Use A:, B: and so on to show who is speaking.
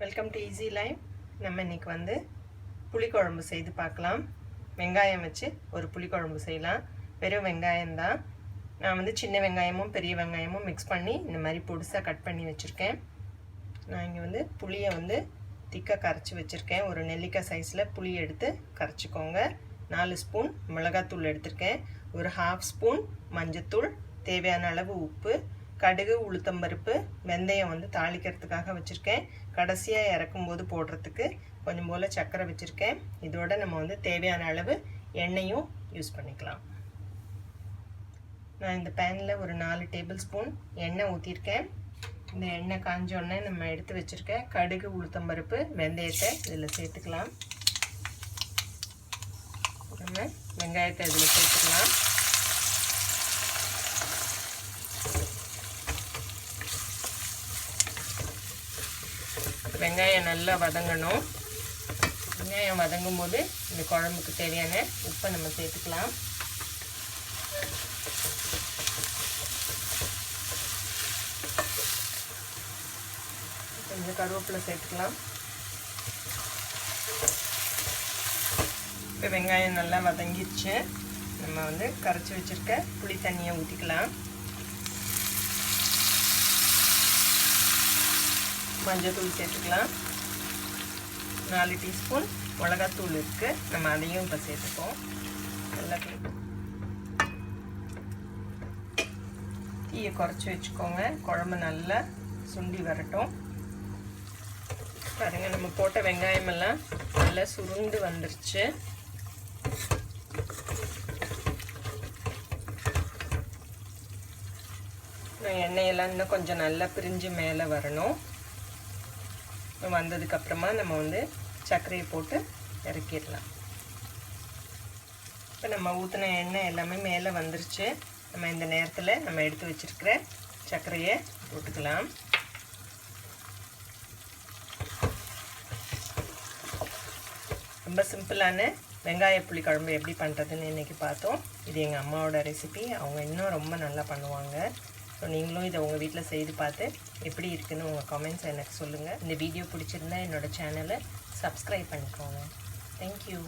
A: Welcome to easy life. நம்ம இன்றைக்கி வந்து புளிக்குழம்பு செய்து பார்க்கலாம். வெங்காயம் வச்சு ஒரு புளிக்குழம்பு செய்யலாம். வெறும் வெங்காயம்தான். நான் வந்து சின்ன வெங்காயமும் பெரிய வெங்காயமும் மிக்ஸ் பண்ணி இந்த மாதிரி பொடிசாக கட் பண்ணி வச்சுருக்கேன். நான் இங்கே வந்து புளியை வந்து திக்காக கரைச்சி வச்சுருக்கேன். ஒரு நெல்லிக்காய் சைஸில் புளி எடுத்து கரைச்சிக்கோங்க. 4 ஸ்பூன் மிளகாத்தூள் எடுத்திருக்கேன். ஒரு 1/2 ஸ்பூன் மஞ்சத்தூள், தேவையான அளவு உப்பு, கடுகு, உளுத்தம்பருப்பு, வெந்தயம் வந்து தாளிக்கிறதுக்காக வச்சுருக்கேன். கடைசியாக இறக்கும்போது போடுறதுக்கு கொஞ்சம் போல் சர்க்கரை வச்சுருக்கேன். இதோட நம்ம வந்து தேவையான அளவு எண்ணெயும் யூஸ் பண்ணிக்கலாம். நான் இந்த பேனில் ஒரு 4 டேபிள் ஸ்பூன் எண்ணெய் ஊற்றிருக்கேன். இந்த எண்ணெய் காஞ்சோடனே நம்ம எடுத்து வச்சுருக்கேன் கடுகு, உளுத்தம்பருப்பு, வெந்தயத்தை இதில் சேர்த்துக்கலாம். நம்ம வெங்காயத்தை இதில் சேர்த்துக்கலாம். வெங்காயம் நல்லா வதங்கணும். வெங்காயம் வதங்கும் போது இந்த குழம்புக்கு தேவையான உப்பை நம்ம சேர்த்துக்கலாம். கொஞ்சம் கருவேப்பிலை சேர்த்துக்கலாம். இப்போ வெங்காயம் நல்லா வதங்கிடுச்சு. நம்ம வந்து கரைச்சி வச்சுருக்க புளி தண்ணியை ஊற்றிக்கலாம். மஞ்சத்தூள் சேர்த்துக்கலாம். 4 டீஸ்பூன் மிளகாத்தூள் இருக்குது, நம்ம அதையும் இப்போ சேர்த்துப்போம். நல்லா தீயை குறைச்சி வச்சுக்கோங்க. குழம்பு நல்லா சுண்டி வரட்டும். பாருங்கள், நம்ம போட்ட வெங்காயமெல்லாம் நல்லா சுருண்டு வந்துருச்சு. எண்ணெயெல்லாம் இன்னும் கொஞ்சம் நல்லா பிரிஞ்சு மேலே வரணும். வந்ததுக்கப்புறமா நம்ம வந்து சர்க்கரையை போட்டு இறக்கிடலாம். இப்போ நம்ம ஊற்றின எண்ணெய் எல்லாமே மேலே வந்துருச்சு. நம்ம இந்த நேரத்தில் நம்ம எடுத்து வச்சுருக்கிற சர்க்கரையை போட்டுக்கலாம். ரொம்ப சிம்பிளான வெங்காய புளி குழம்பு எப்படி பண்ணுறதுன்னு இன்றைக்கி பார்த்தோம். இது எங்கள் அம்மாவோட ரெசிபி. அவங்க இன்னும் ரொம்ப நல்லா பண்ணுவாங்க. ஸோ நீங்களும் இதை உங்கள் வீட்டில் செய்து பார்த்து எப்படி இருக்குன்னு உங்கள் கமெண்ட்ஸ் எனக்கு சொல்லுங்கள். இந்த வீடியோ பிடிச்சிருந்தா என்னோடய சேனலை சப்ஸ்கிரைப் பண்ணிக்கோங்க. தேங்க்யூ.